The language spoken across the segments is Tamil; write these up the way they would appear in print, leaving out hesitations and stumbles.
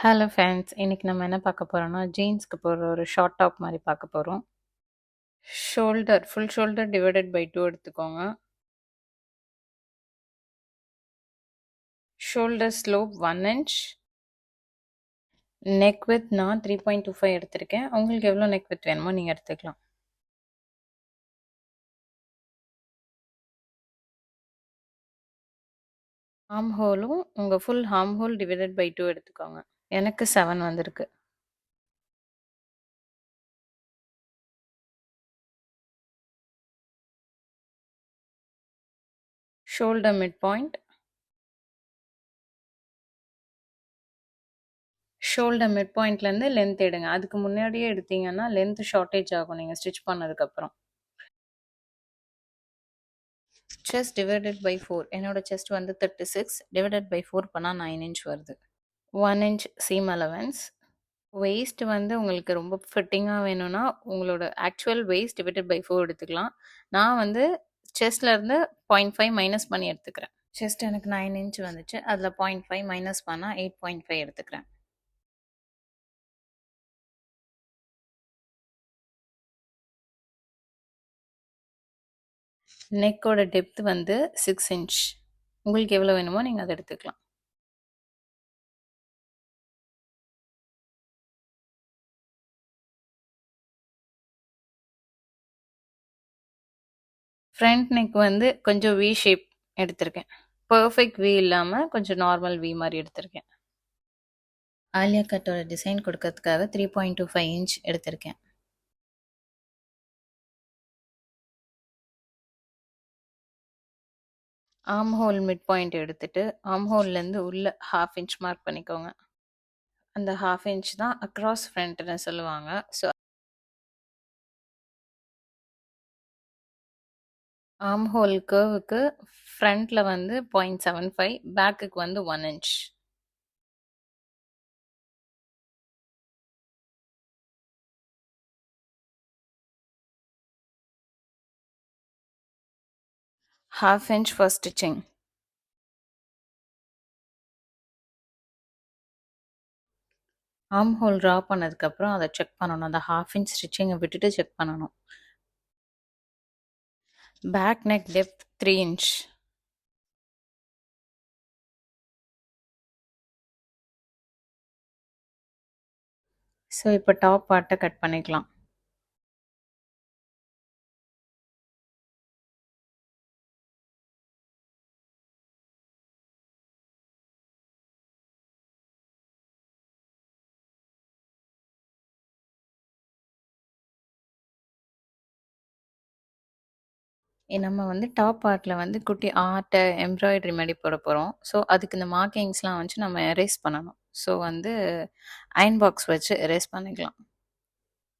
Hello friends. இன்னைக்கு நம்ம என்ன பார்க்க போறோம்னா, ஜீன்ஸ்க்கு போடுற ஒரு ஷார்ட் டாப் மாரி பார்க்க போறோம். ஃபுல் ஷோல்டர் டிவைடட் பை 2 எடுத்துக்கோங்க. Shoulder slope 1 inch. Neck width நான் 3.25 எடுத்திருக்கேன். உங்களுக்கு எவ்வளோ நெக் விட்த் வேணுமோ நீங்க எடுத்துக்கலாம். ஆர்ம் ஹோலும் உங்க full arm hole divided by 2 எடுத்துக்கோங்க. எனக்கு 7 வந்திருக்கு. Shoulder mid point. Shoulder mid பாயிண்ட்லேருந்து லென்த் எடுங்க. அதுக்கு முன்னாடியே எடுத்தீங்கன்னா லென்த் ஷார்ட்டேஜ் ஆகும் நீங்கள் ஸ்டிச் பண்ணதுக்கப்புறம். Chest divided by 4. என்னோட செஸ்ட் வந்து 36 டிவைடட் பை 4 பண்ணால் 9 இன்ச் வருது. 1 இன்ச் சீம் அலவன்ஸ். வெயிஸ்ட் வந்து உங்களுக்கு ரொம்ப ஃபிட்டிங்காக வேணும்னா உங்களோட ஆக்சுவல் வெயிஸ்ட் டிவைடட் பை 4 எடுத்துக்கலாம். நான் வந்து செஸ்ட்லேருந்து 0.5 மைனஸ் பண்ணி எடுத்துக்கிறேன். செஸ்ட் எனக்கு 9 இன்ச் வந்துச்சு. அதில் 0.5 மைனஸ் பண்ணால் 8.5 எடுத்துக்கிறேன். நெக்கோட டெப்த் வந்து 6 இன்ச். உங்களுக்கு எவ்வளோ வேணுமோ நீங்கள் அதை எடுத்துக்கலாம். ஃப்ரண்ட் நெக் வந்து கொஞ்சம் வி ஷேப் எடுத்திருக்கேன். பர்ஃபெக்ட் வி இல்லாமல் கொஞ்சம் நார்மல் வி மாதிரி எடுத்திருக்கேன். ஆலியா கட்டோட டிசைன் கொடுக்கறதுக்காக 3.25 இன்ச் எடுத்திருக்கேன். ஆர்ம் ஹோல் மிட் பாயிண்ட் எடுத்துட்டு ஆர்ம் ஹோல்லேருந்து உள்ள 1/2 இன்ச் மார்க் பண்ணிக்கோங்க. அந்த 1/2 இன்ச் தான் அக்ராஸ் ஃப்ரண்ட்னு சொல்லுவாங்க. ஸோ ஆர்ம் ஹோல் கர்வுக்கு ஃப்ரண்ட்டில் வந்து 0.75, பேக்குக்கு வந்து 1 inch. ½ inch for stitching. Arm whole draw பண்ணதுக்கப்புறம் அதை செக் பண்ணணும். அந்த 1/2 இன்ச் ஸ்டிச்சிங்கை விட்டுட்டு செக் பண்ணணும். Back neck depth 3 inch. So இப்போ டாப் பார்ட்டை கட் பண்ணிக்கலாம். நம்ம வந்து டாப் பார்ட்டில் வந்து குட்டி ஆர்ட்டை எம்ப்ராய்டரி மாதிரி போட போகிறோம். ஸோ அதுக்கு இந்த மார்க்கிங்ஸ்லாம் வச்சு நம்ம எரேஸ் பண்ணணும். ஸோ வந்து அயன் பாக்ஸ் வச்சு எரேஸ் பண்ணிக்கலாம்.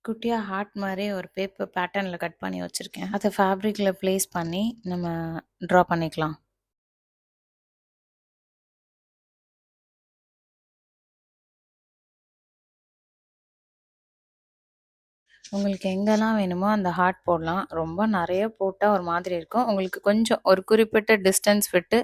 குட்டியாக ஹார்ட் மாதிரி ஒரு பேப்பர் பேட்டர்னில் கட் பண்ணி வச்சுருக்கேன். அதை ஃபேப்ரிக்கில் ப்ளேஸ் பண்ணி நம்ம ட்ரா பண்ணிக்கலாம். உங்களுக்கு எங்கெல்லாம் வேணுமோ அந்த ஹார்ட் போடலாம். ரொம்ப நிறைய போட்டால் ஒரு மாதிரி இருக்கும். உங்களுக்கு கொஞ்சம் ஒரு குறிப்பிட்ட டிஸ்டன்ஸ் விட்டு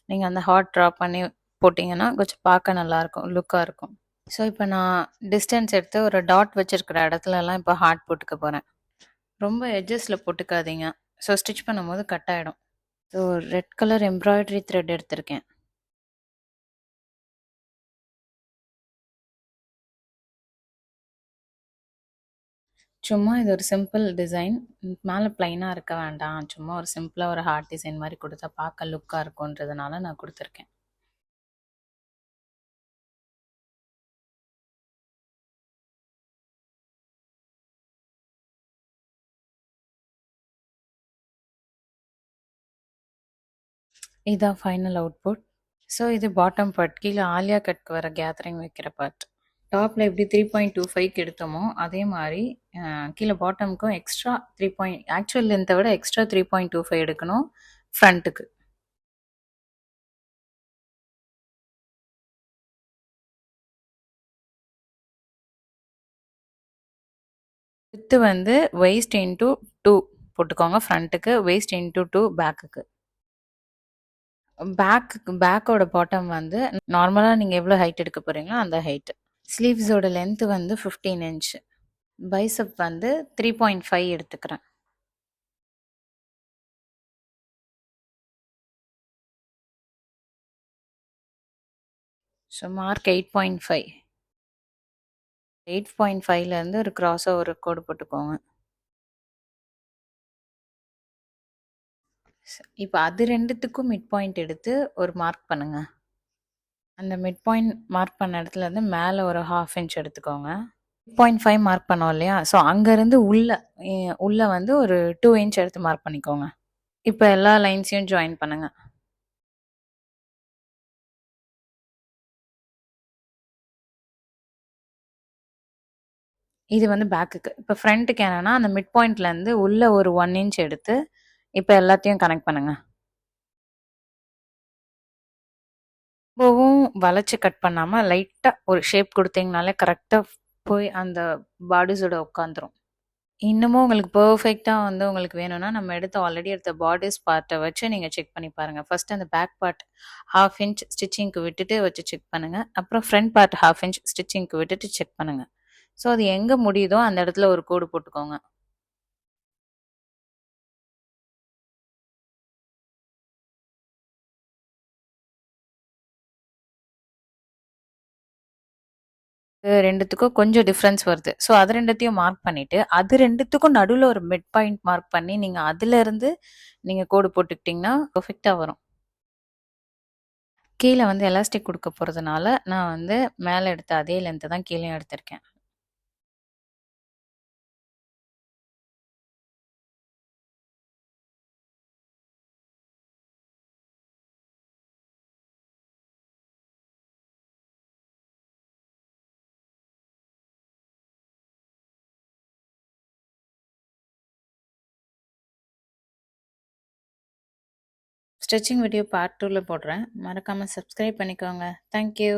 நீங்கள் அந்த ஹார்ட் ட்ரா பண்ணி போட்டிங்கன்னா கொஞ்சம் பார்க்க நல்லாயிருக்கும், லுக்காக இருக்கும். ஸோ இப்போ நான் டிஸ்டன்ஸ் எடுத்து ஒரு டாட் வச்சுருக்கிற இடத்துலலாம் இப்போ ஹார்ட் போட்டுக்க போகிறேன். ரொம்ப எட்ஜஸில் போட்டுக்காதீங்க. ஸோ ஸ்டிச் பண்ணும்போது கட் ஆகிடும். So red colour embroidery thread எடுத்திருக்கேன். சும்மா இது ஒரு சிம்பிள் டிசைன். மேலே ப்ளைனாக இருக்க வேண்டாம். சும்மா ஒரு சிம்பிளாக ஒரு ஹார்ட் டிசைன் மாதிரி கொடுத்தா பார்க்க லுக்காக இருக்குன்றதுனால நான் கொடுத்துருக்கேன். இதான் ஃபைனல் அவுட்புட். ஸோ இது பாட்டம் பார்ட். கீழே ஆலியா கட்க்கு வர கேதரிங் வைக்கிற பார்ட். டாப்பில் எப்படி 3.25க்கு எடுத்தோமோ அதே மாதிரி கீழே பாட்டமுக்கும் எக்ஸ்ட்ரா 3 ஆக்சுவல் லென்த்தை விட எக்ஸ்ட்ரா 3.25 எடுக்கணும் ஃப்ரண்ட்டுக்கு. வித்து வந்து வெயிஸ்ட் இன்டூ 2 போட்டுக்கோங்க ஃப்ரண்ட்டுக்கு, வெயிஸ்ட் இன்டூ 2 பேக்குக்கு. பேக்கோட பாட்டம் வந்து நார்மலாக நீங்கள் எவ்வளோ ஹைட் எடுக்க போகிறீங்களோ அந்த ஹைட்டு. ஸ்லீவ்ஸோட லென்த் வந்து 15 இன்ச். பைசெப் வந்து 3.5 எடுத்துக்கிறேன். So mark 8.5. 8.5லேருந்து ஒரு கிராஸாக ஒரு கோடு போட்டுக்கோங்க. இப்போ அது ரெண்டுத்துக்கும் மிட் பாயிண்ட் எடுத்து ஒரு மார்க் பண்ணுங்க. அந்த மிட் பாயிண்ட் மார்க் பண்ண இடத்துல இருந்து மேலே ஒரு 1/2 இன்ச் எடுத்துக்கோங்க. 0.5 மார்க் பண்ணோம் இல்லையா? ஸோ அங்கேருந்து உள்ள வந்து ஒரு 2 இன்ச் எடுத்து மார்க் பண்ணிக்கோங்க. இப்போ எல்லா லைன்ஸையும் ஜாயின் பண்ணுங்க. இது வந்து பேக்குக்கு. இப்போ ஃப்ரண்ட்டுக்கு என்னன்னா, அந்த மிட் பாயிண்ட்லேருந்து உள்ள ஒரு 1 இன்ச் எடுத்து இப்போ எல்லாத்தையும் கனெக்ட் பண்ணுங்க. ரொம்பவும் வளைச்சு கட் பண்ணாம லைட்டா ஒரு ஷேப் குடுத்தீங்கனாலே கரெக்ட்டா போய் அந்த பாடிஸோட உட்காந்துரும். இன்னமும் உங்களுக்கு பெர்ஃபெக்ட்டா வந்து உங்களுக்கு வேணும்னா, நம்ம ஆல்ரெடி எடுத்த பாடிஸ் பார்ட்ட வச்சு நீங்க செக் பண்ணி பாருங்க. ஃபர்ஸ்ட் அந்த பேக் பார்ட் 1/2 இன்ச் ஸ்டிச்சிங்க்கு விட்டுட்டு வச்சு செக் பண்ணுங்க. அப்புறம் ஃப்ரண்ட் பார்ட் 1/2 இன்ச் ஸ்டிச்சிங்க்கு விட்டுட்டு செக் பண்ணுங்க. ஸோ அது எங்க முடியுதோ அந்த இடத்துல ஒரு கோடு போட்டுக்கோங்க. இது 2த்துக்கும் கொஞ்சம் டிஃபரன்ஸ் வருது. ஸோ அது 2த்தையும் மார்க் பண்ணிட்டு, அது 2த்துக்கும் நடுவுல ஒரு மிட் பாயிண்ட் மார்க் பண்ணி, நீங்க அதுலருந்து நீங்க கோடு போட்டுக்கிட்டீங்கன்னா, பெர்ஃபெக்ட்டா வரும். கீழ வந்து எலாஸ்டிக் குடுக்க போறதுனால, நான் வந்து மேல எடுத்த அதே லென்த்த தான் கீழயும் எடுத்திருக்கேன். ஸ்டிச்சிங் வீடியோ பார்ட் 2ல போடுறேன். மறக்காம சப்ஸ்கிரைப் பண்ணிக்கோங்க. Thank you.